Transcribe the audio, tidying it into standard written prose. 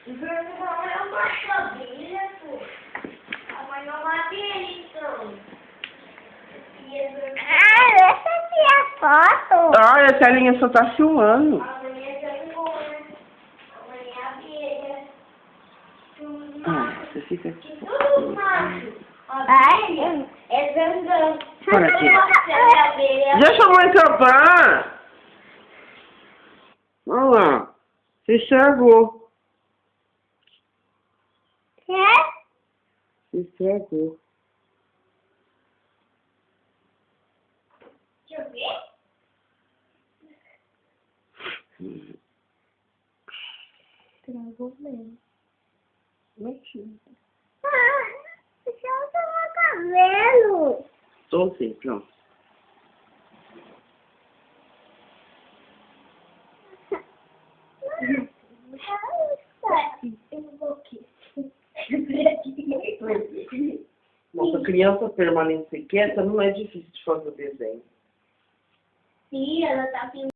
Mamãe é uma cabelo, pô. A mãe não vai ver, então. Essa aqui é a foto. Ai, a telinha só tá filmando. Amanhã é vergonha. Amanhã é abelha. Tudo Ah, macho. você fica aqui. Tudo macho. Ai, É zangão. Olha aqui. É abelha. Deixa a mãe acabar. Olha lá. Se estragou. é? Se estragou. Deixa eu ver. Travou mesmo. Mentira. Deixa eu tomar cabelo. Tô sim, pronto. Eu vou aqui. Nossa, criança permanecer quieta não é difícil de fazer desenho. Sim, ela tá filmando.